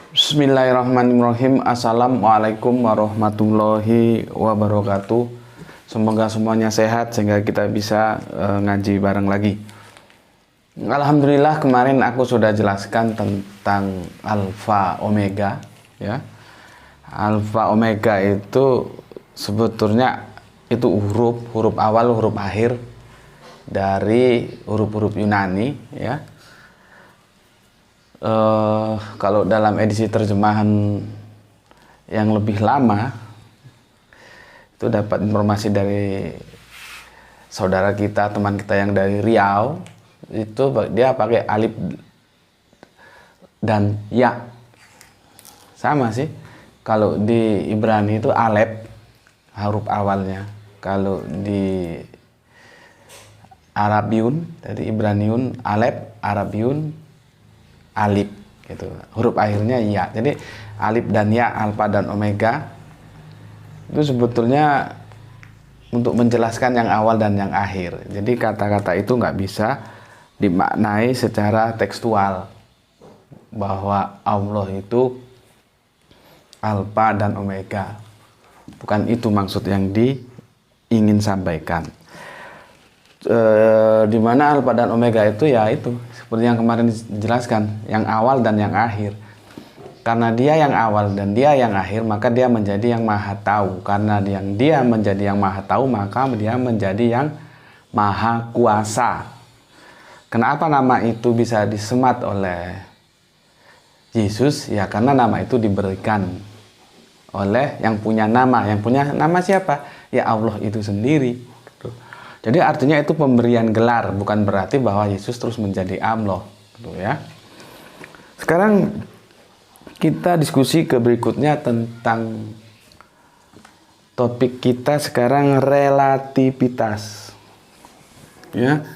Bismillahirrahmanirrahim. Assalamualaikum warahmatullahi wabarakatuh. Semoga semuanya sehat sehingga kita bisa ngaji bareng lagi. Alhamdulillah, kemarin aku sudah jelaskan tentang alfa omega, ya. Alfa omega itu sebetulnya itu huruf awal, huruf akhir dari huruf-huruf Yunani, ya. Kalau dalam edisi terjemahan yang lebih lama itu dapat informasi dari saudara kita, teman kita yang dari Riau, itu dia pakai alif dan ya, sama sih. Kalau di Ibrani itu alef huruf awalnya, kalau di Arabiun dari Ibraniun alef, Arabiun alif, gitu. Huruf akhirnya ya. Jadi alif dan ya, alfa dan omega itu sebetulnya untuk menjelaskan yang awal dan yang akhir. Jadi kata-kata itu nggak bisa dimaknai secara tekstual bahwa Allah itu alfa dan omega. Bukan itu maksud yang diingin sampaikan. Di mana alfa dan omega itu ya itu seperti yang kemarin dijelaskan, yang awal dan yang akhir. Karena dia yang awal dan dia yang akhir, maka dia menjadi yang maha tahu. Karena dia menjadi yang maha tahu, maka dia menjadi yang maha kuasa. Kenapa nama itu bisa disemat oleh Yesus? Ya karena nama itu diberikan oleh yang punya nama. Yang punya nama siapa? Ya Allah itu sendiri. Jadi artinya itu pemberian gelar, bukan berarti bahwa Yesus terus menjadi Allah, gitu ya. Sekarang kita diskusi ke berikutnya tentang topik kita sekarang, relativitas. Ya.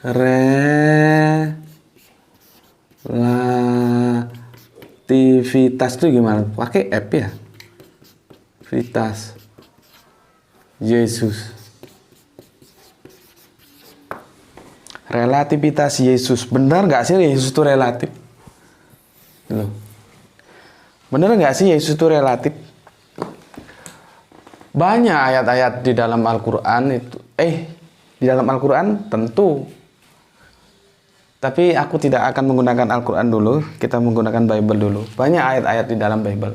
Relativitas itu gimana? Pakai F ya? Vitas Yesus. Relativitas Yesus, benar nggak sih Yesus itu relatif? Loh. Benar nggak sih Yesus itu relatif? Banyak ayat-ayat di dalam Al-Quran itu, di dalam Al-Quran tentu. Tapi aku tidak akan menggunakan Al-Quran dulu, kita menggunakan Bible dulu. Banyak ayat-ayat di dalam Bible.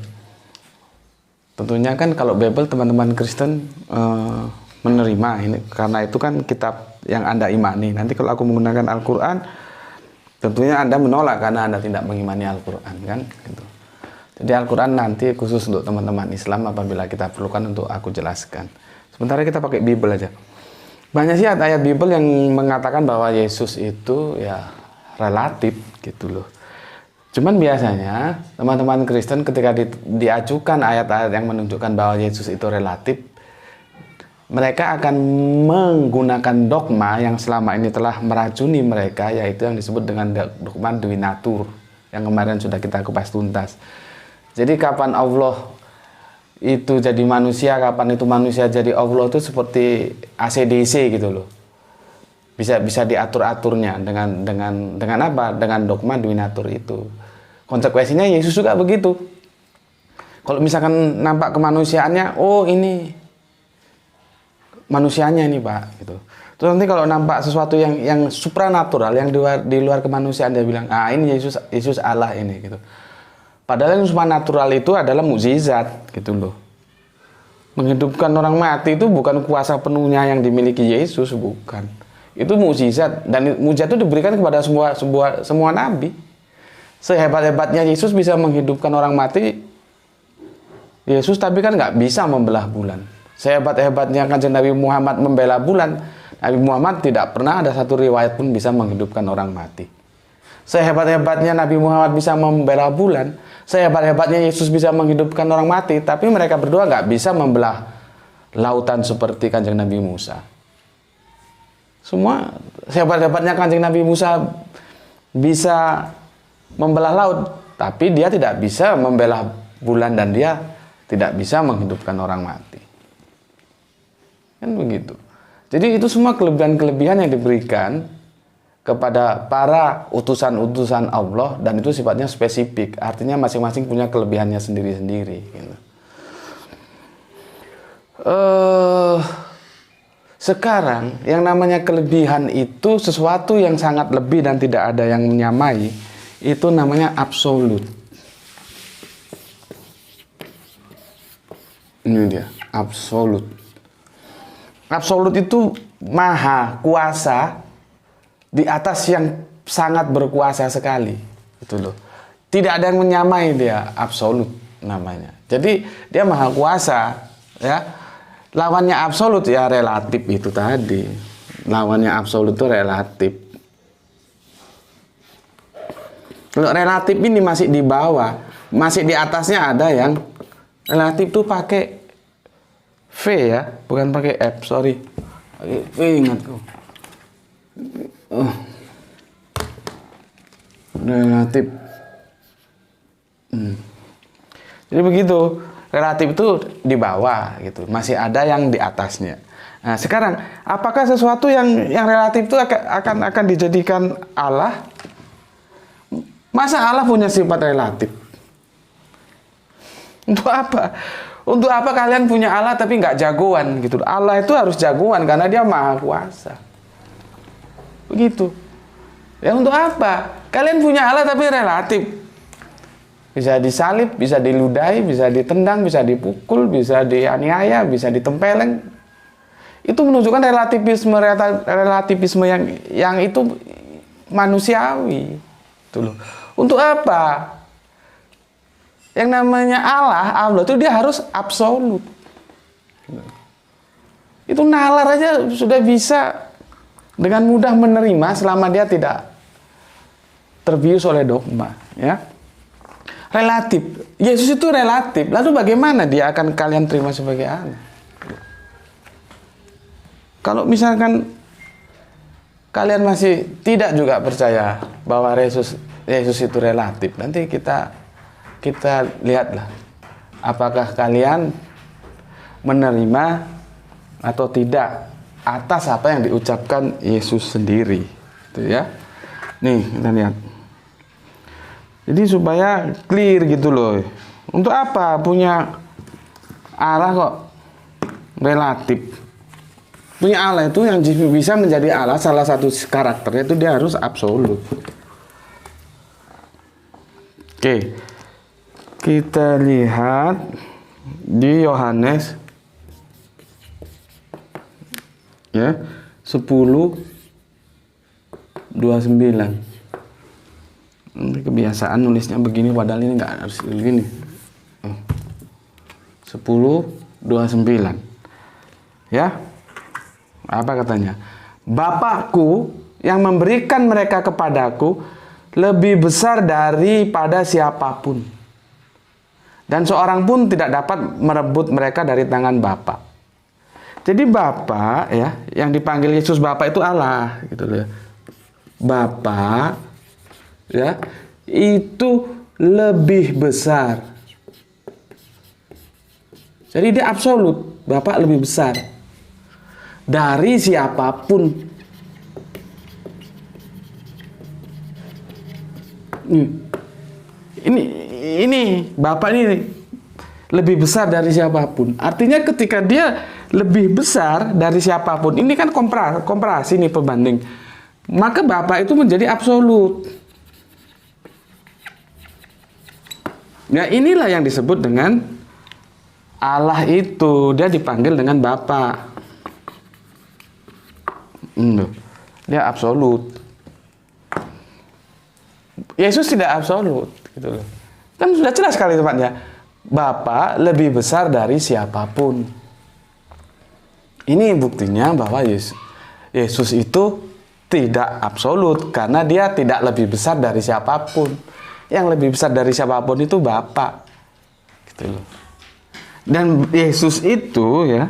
Tentunya kan kalau Bible teman-teman Kristen menerima ini, karena itu kan kitab yang Anda imani. Nanti kalau aku menggunakan Al-Quran, tentunya Anda menolak karena Anda tidak mengimani Al-Quran, kan? Gitu. Jadi Al-Quran nanti khusus untuk teman-teman Islam apabila kita perlukan untuk aku jelaskan. Sementara kita pakai Bible aja. Banyak sih ayat Bible yang mengatakan bahwa Yesus itu ya relatif, gitu loh. Cuman biasanya teman-teman Kristen ketika diajukan ayat-ayat yang menunjukkan bahwa Yesus itu relatif, mereka akan menggunakan dogma yang selama ini telah meracuni mereka, yaitu yang disebut dengan dogma Dui Natur, yang kemarin sudah kita kupas tuntas. Jadi kapan Allah itu jadi manusia, kapan itu manusia jadi Allah, itu seperti AC/DC gitu loh. Bisa diatur-aturnya dengan apa? Dengan dogma Dui Natur itu. Konsekuensinya Yesus juga begitu. Kalau misalkan nampak kemanusiaannya, oh ini manusianya ini Pak, gitu. Terus nanti kalau nampak sesuatu yang supranatural, yang di luar kemanusiaan, dia bilang, ini Yesus Allah ini, gitu. Padahal yang supranatural itu adalah mukjizat, gitu loh. Menghidupkan orang mati itu bukan kuasa penuhnya yang dimiliki Yesus, bukan. Itu mukjizat, dan mukjizat itu diberikan kepada semua nabi. Sehebat-hebatnya Yesus bisa menghidupkan orang mati, Yesus tapi kan nggak bisa membelah bulan. Sehebat-hebatnya Kanjeng Nabi Muhammad membela bulan, Nabi Muhammad tidak pernah ada satu riwayat pun bisa menghidupkan orang mati. Sehebat-hebatnya Nabi Muhammad bisa membela bulan, Sehebat-hebatnya Yesus bisa menghidupkan orang mati, tapi mereka berdua nggak bisa membelah lautan seperti Kanjeng Nabi Musa. Semua sehebat-hebatnya Kanjeng Nabi Musa bisa membelah laut, tapi dia tidak bisa membelah bulan dan dia tidak bisa menghidupkan orang mati. Kan begitu. Jadi itu semua kelebihan-kelebihan yang diberikan kepada para utusan-utusan Allah, dan itu sifatnya spesifik. Artinya masing-masing punya kelebihannya sendiri-sendiri. Gitu. Sekarang yang namanya kelebihan itu sesuatu yang sangat lebih dan tidak ada yang menyamai. Itu namanya absolut. Ini dia, absolut. Absolut itu maha kuasa di atas yang sangat berkuasa sekali. Itu loh. Tidak ada yang menyamai dia, absolut namanya. Jadi dia maha kuasa, ya. Lawannya absolut ya relatif itu tadi. Lawannya absolut itu relatif. Kalau relatif ini masih di bawah, masih di atasnya ada yang relatif tuh pakai V ya, bukan pakai F, sorry. V ingatku. Relatif. Jadi begitu. Relatif itu di bawah gitu, masih ada yang di atasnya. Nah, sekarang apakah sesuatu yang relatif itu akan dijadikan Allah? Masa Allah punya sifat relatif? Untuk apa? Untuk apa kalian punya Allah tapi nggak jagoan gitu? Allah itu harus jagoan karena dia maha kuasa. Begitu. Ya untuk apa? Kalian punya Allah tapi relatif. Bisa disalib, bisa diludahi, bisa ditendang, bisa dipukul, bisa dianiaya, bisa ditempeleng. Itu menunjukkan relativisme yang itu manusiawi. Itu loh. Untuk apa? Yang namanya Allah itu dia harus absolut. Itu nalar aja sudah bisa dengan mudah menerima selama dia tidak terbius oleh dogma, ya. Relatif. Yesus itu relatif. Lalu bagaimana dia akan kalian terima sebagai Allah? Kalau misalkan kalian masih tidak juga percaya bahwa Yesus itu relatif, nanti kita lihatlah apakah kalian menerima atau tidak atas apa yang diucapkan Yesus sendiri. Itu ya. Nih, kita lihat. Jadi supaya clear gitu loh. Untuk apa punya Allah kok relatif? Punya Allah itu yang bisa menjadi Allah, salah satu karakternya itu dia harus absolut. Oke. Kita lihat di Yohanes ya 10:29. Kebiasaan nulisnya begini padahal ini nggak harus begini. 10:29 ya, apa katanya? Bapakku yang memberikan mereka kepadaku lebih besar daripada siapapun, dan seorang pun tidak dapat merebut mereka dari tangan Bapa. Jadi Bapa ya, yang dipanggil Yesus Bapa itu Allah gitu loh. Bapa ya, itu lebih besar. Jadi dia absolut, Bapa lebih besar dari siapapun. Ini Bapa ini lebih besar dari siapapun. Artinya ketika dia lebih besar dari siapapun, ini kan komparasi nih, pembanding. Maka Bapa itu menjadi absolut. Ya inilah yang disebut dengan Allah itu, dia dipanggil dengan Bapa. Dia absolut. Yesus tidak absolut, gitu loh. Kan sudah jelas sekali tempatnya. Bapa lebih besar dari siapapun. Ini buktinya bahwa Yesus itu tidak absolut karena dia tidak lebih besar dari siapapun. yang lebih besar dari siapapun itu Bapa. Gitu loh. Dan Yesus itu ya,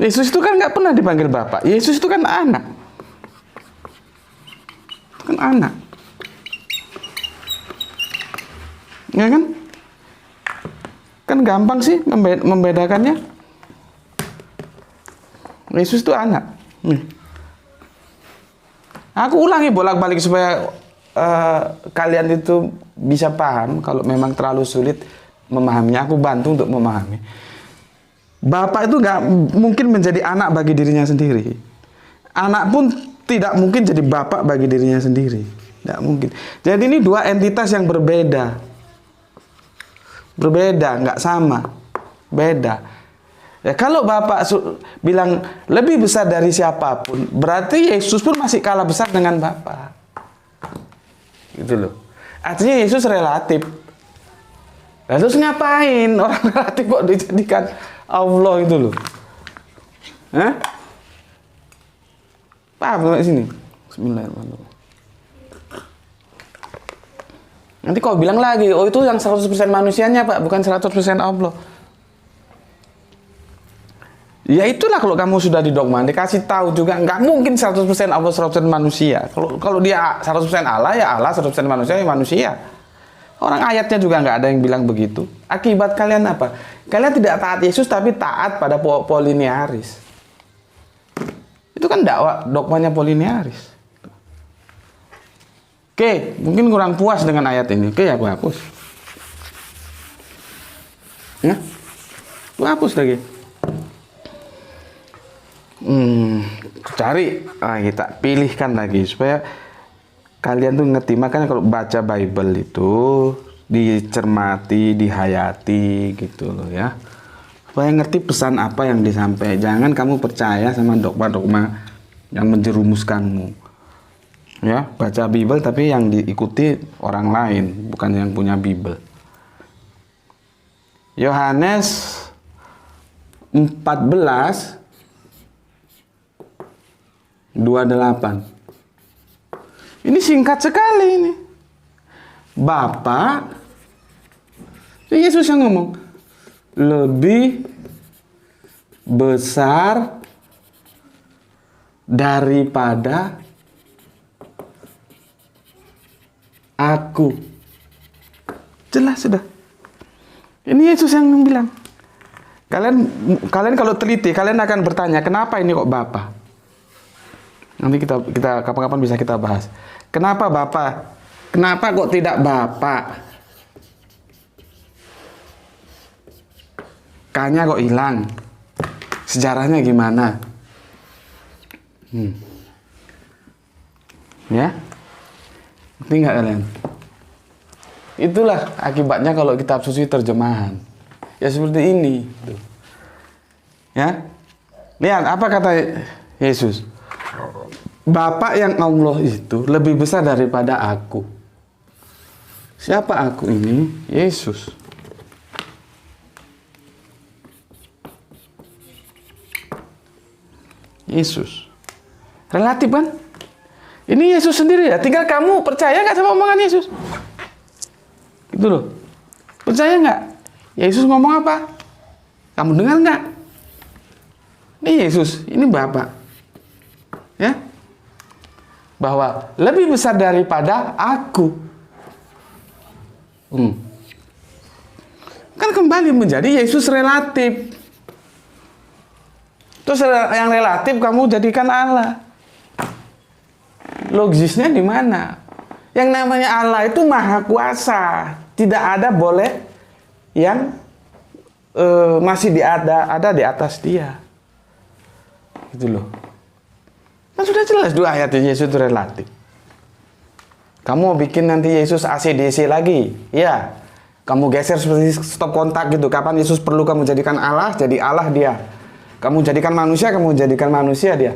Yesus itu kan nggak pernah dipanggil Bapak. Yesus itu kan anak. Itu kan anak. Ya kan? Kan gampang sih membedakannya. Yesus itu anak. Nih. Aku ulangi bolak-balik supaya kalian itu bisa paham. Kalau memang terlalu sulit memahaminya, aku bantu untuk memahami. Bapak itu gak mungkin menjadi anak bagi dirinya sendiri. Anak pun tidak mungkin jadi bapak bagi dirinya sendiri. Tidak mungkin. Jadi ini dua entitas yang berbeda. Berbeda, nggak sama. Beda. Ya, kalau Bapak bilang lebih besar dari siapapun, berarti Yesus pun masih kalah besar dengan Bapak. Gitu loh. Artinya Yesus relatif. Lalu terus ngapain orang relatif kok dijadikan Allah itu loh? Hah? Paham sampai sini? Bismillahirrahmanirrahim. Nanti kau bilang lagi, oh itu yang 100% manusianya Pak, bukan 100% Allah. Ya itulah kalau kamu sudah didogma, dikasih tahu juga, nggak mungkin 100% Allah, 100% manusia. Kalau dia 100% Allah, ya Allah, 100% manusia, ya manusia. Orang ayatnya juga nggak ada yang bilang begitu. Akibat kalian apa? Kalian tidak taat Yesus, tapi taat pada Poliniaris. Itu kan dogmanya Poliniaris. Oke, mungkin kurang puas dengan ayat ini. Oke, aku hapus. Ya, aku hapus lagi. Cari, kita pilihkan lagi supaya kalian tuh ngerti. Makanya kalau baca Bible itu dicermati, dihayati gitu loh ya. Supaya ngerti pesan apa yang disampaikan. Jangan kamu percaya sama dogma-dogma yang menjerumuskanmu. Ya, baca Bible tapi yang diikuti orang lain, bukan yang punya Bible. Yohanes 14 28. Ini singkat sekali ini. Bapak, Yesus yang ngomong, lebih besar daripada aku. Jelas sudah. Ini Yesus yang bilang. Kalian kalau teliti, kalian akan bertanya, kenapa ini kok Bapa? Nanti kita kapan-kapan bisa kita bahas. Kenapa Bapa? Kenapa kok tidak Bapa? K-nya kok hilang? Sejarahnya gimana? Ya? Ngerti nggak kalian? Itulah akibatnya kalau kitab suci terjemahan. Ya seperti ini. Ya, lihat apa kata Yesus. Bapak yang Allah itu lebih besar daripada aku. Siapa aku ini? Yesus. Yesus. Relatif kan? Ini Yesus sendiri ya. Tinggal kamu percaya nggak sama omongan Yesus? Gitu loh. Percaya nggak? Yesus ngomong apa? Kamu dengar nggak? Ini Yesus, ini Bapak. Ya? Bahwa lebih besar daripada aku. Kan kembali menjadi Yesus relatif. Terus yang relatif kamu jadikan Allah. Logisnya di mana? Yang namanya Allah itu maha kuasa. Tidak ada boleh yang masih ada di atas dia. Gitu loh. Kan sudah jelas dua ayat Yesus itu relatif. Kamu mau bikin nanti Yesus AC/DC lagi? Ya. Kamu geser seperti stop kontak gitu. Kapan Yesus perlu kamu jadikan Allah, jadi Allah dia. Kamu jadikan manusia dia.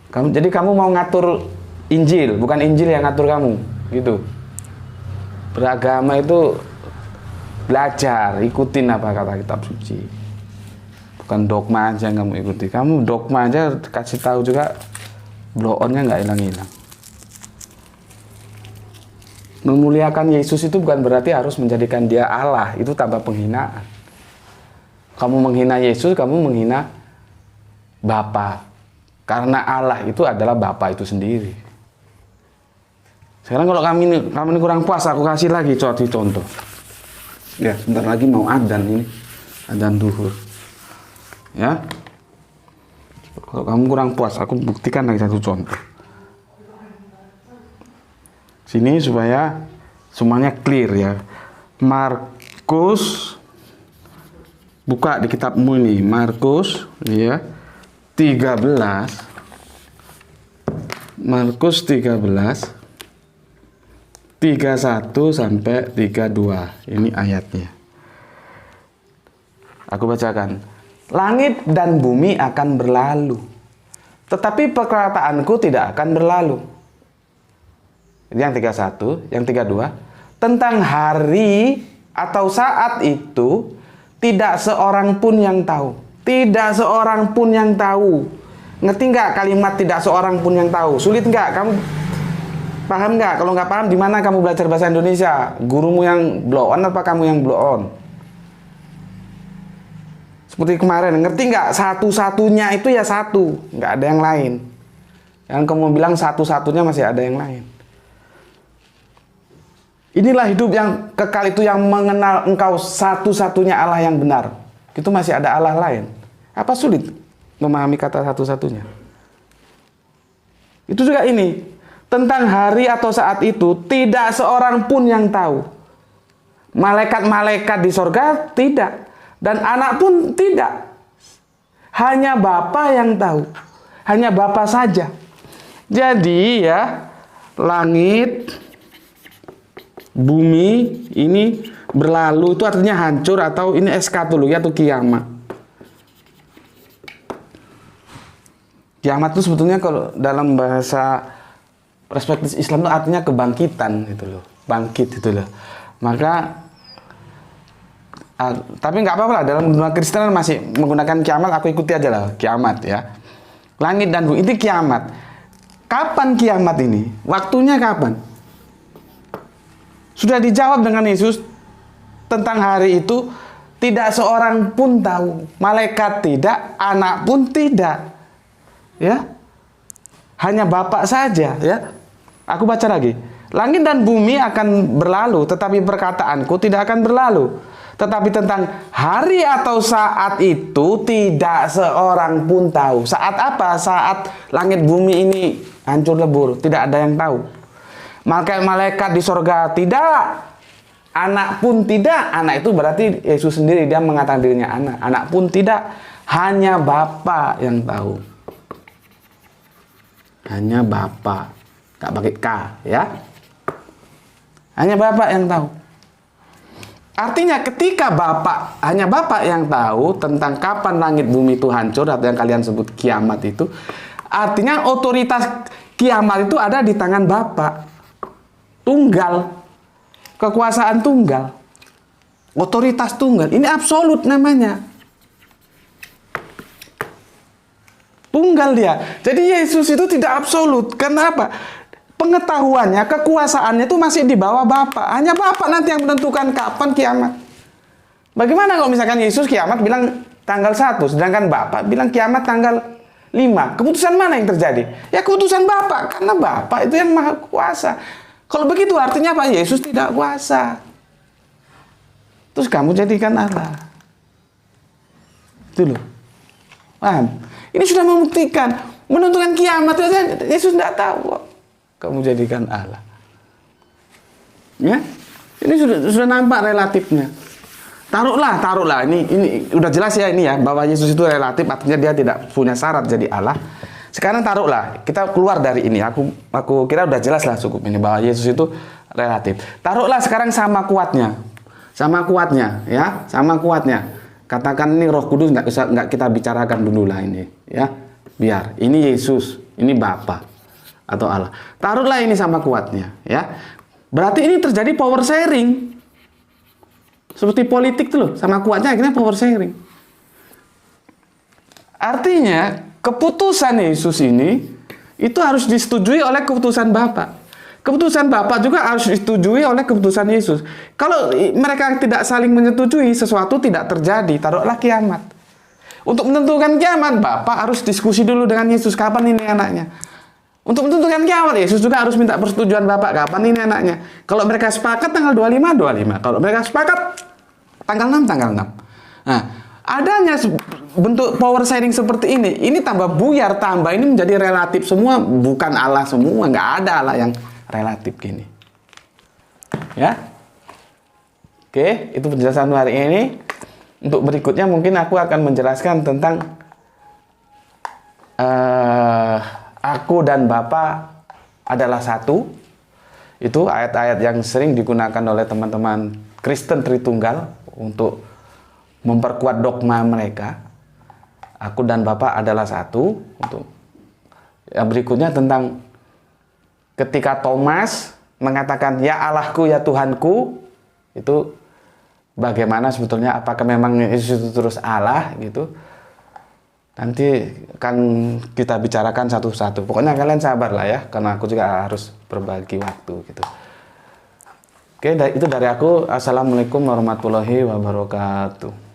Jadi kamu mau ngatur Injil, bukan Injil yang ngatur kamu, gitu. Beragama itu belajar, ikutin apa kata kitab suci. Bukan dogma aja yang kamu ikuti. Kamu dogma aja kasih tahu juga blow on-nya nggak hilang-hilang. Memuliakan Yesus itu bukan berarti harus menjadikan dia Allah. Itu tambah penghinaan. Kamu menghina Yesus, kamu menghina Bapa. Karena Allah itu adalah Bapa itu sendiri. Sekarang kalau kamu ini kurang puas, aku kasih lagi contoh. Ya, sebentar lagi mau adzan ini. Adzan duhur. Ya. Kalau kamu kurang puas, aku buktikan lagi satu contoh. Sini supaya semuanya clear ya. Markus, buka di kitabmu ini, Markus ya 13. Markus 13 31 sampai 32. Ini ayatnya. Aku bacakan. Langit dan bumi akan berlalu, tetapi perkataanku tidak akan berlalu. Yang 31, yang 32. Tentang hari atau saat itu tidak seorang pun yang tahu. Tidak seorang pun yang tahu. Ngerti nggak kalimat tidak seorang pun yang tahu? Sulit nggak? Kamu paham nggak? Kalau nggak paham, di mana kamu belajar bahasa Indonesia? Gurumu yang blow on apa kamu yang blow on? Seperti kemarin, ngerti nggak? Satu-satunya itu ya satu, nggak ada yang lain. Yang kamu bilang satu-satunya masih ada yang lain. Inilah hidup yang kekal itu yang mengenal engkau satu-satunya Allah yang benar. Itu masih ada Allah lain. Apa sulit memahami kata satu-satunya? Itu juga ini. Tentang hari atau saat itu tidak seorang pun yang tahu. Malaikat-malaikat di sorga tidak. Dan anak pun tidak. Hanya Bapa yang tahu. Hanya Bapa saja. Jadi ya, langit, bumi ini berlalu itu artinya hancur atau ini eskatologi atau kiamat. Kiamat itu sebetulnya kalau dalam bahasa perspektif Islam itu artinya kebangkitan gitu loh, bangkit gitu loh. Maka tapi nggak apa-apa lah, dalam dunia Kristen masih menggunakan kiamat, aku ikuti aja lah kiamat ya. Langit dan bumi itu kiamat. Kapan kiamat ini? Waktunya kapan? Sudah dijawab dengan Yesus tentang hari itu, tidak seorang pun tahu. Malaikat tidak, anak pun tidak. Ya. Hanya Bapa saja, ya. Aku baca lagi. Langit dan bumi akan berlalu, tetapi perkataanku tidak akan berlalu. Tetapi tentang hari atau saat itu tidak seorang pun tahu. Saat apa? Saat langit bumi ini hancur lebur, tidak ada yang tahu. Malaikat di sorga tidak, anak pun tidak. Anak itu berarti Yesus sendiri, dia mengatakan dirinya anak. Anak pun tidak, hanya Bapa yang tahu. Hanya Bapa, tak pakai K ya. Hanya Bapa yang tahu. Artinya ketika hanya Bapa yang tahu tentang kapan langit bumi itu hancur atau yang kalian sebut kiamat itu, artinya otoritas kiamat itu ada di tangan Bapa. Tunggal, kekuasaan tunggal, otoritas tunggal. Ini absolut namanya. Tunggal dia. Jadi Yesus itu tidak absolut. Kenapa? Pengetahuannya, kekuasaannya itu masih di bawah Bapa. Hanya Bapa nanti yang menentukan kapan kiamat. Bagaimana kalau misalkan Yesus kiamat bilang tanggal 1, sedangkan Bapa bilang kiamat tanggal 5. Keputusan mana yang terjadi? Ya keputusan Bapa, karena Bapa itu yang maha kuasa. Kalau begitu artinya apa? Yesus tidak kuasa. Terus kamu jadikan Allah. Itu loh. Paham? Ini sudah membuktikan. Menentukan kiamat. Yesus tidak tahu. Kamu jadikan Allah. Ya? Ini sudah nampak relatifnya. Taruhlah. Ini udah jelas ya ini ya. Bahwa Yesus itu relatif. Artinya dia tidak punya syarat jadi Allah. Sekarang taruhlah, kita keluar dari ini. Aku kira udah jelas lah cukup ini bahwa Yesus itu relatif. Taruhlah sekarang sama kuatnya, ya, sama kuatnya. Katakan ini Roh Kudus nggak kita bicarakan dulu lah ini, ya. Biar ini Yesus, ini Bapa atau Allah. Taruhlah ini sama kuatnya, ya. Berarti ini terjadi power sharing, seperti politik tuh loh, sama kuatnya akhirnya power sharing. Artinya keputusan Yesus ini itu harus disetujui oleh keputusan Bapa. Keputusan Bapa juga harus disetujui oleh keputusan Yesus. Kalau mereka tidak saling menyetujui, sesuatu tidak terjadi, taruhlah kiamat. Untuk menentukan kiamat, Bapa harus diskusi dulu dengan Yesus, kapan ini anaknya. Untuk menentukan kiamat, Yesus juga harus minta persetujuan Bapa, kapan ini anaknya. Kalau mereka sepakat tanggal 25, 25. Kalau mereka sepakat tanggal 6, tanggal 6. Nah, adanya bentuk power sharing seperti ini tambah buyar, tambah ini menjadi relatif semua, bukan Allah semua, nggak ada Allah yang relatif gini. Ya. Oke, itu penjelasan hari ini. Untuk berikutnya mungkin aku akan menjelaskan tentang aku dan Bapa adalah satu. Itu ayat-ayat yang sering digunakan oleh teman-teman Kristen Tritunggal untuk memperkuat dogma mereka. Aku dan Bapa adalah satu. Untuk yang berikutnya tentang ketika Thomas mengatakan ya Allahku ya Tuhanku, itu bagaimana sebetulnya, apakah memang Yesus itu terus Allah gitu. Nanti akan kita bicarakan satu-satu. Pokoknya kalian sabar lah ya, karena aku juga harus berbagi waktu gitu. Oke, itu dari aku. Assalamualaikum warahmatullahi wabarakatuh.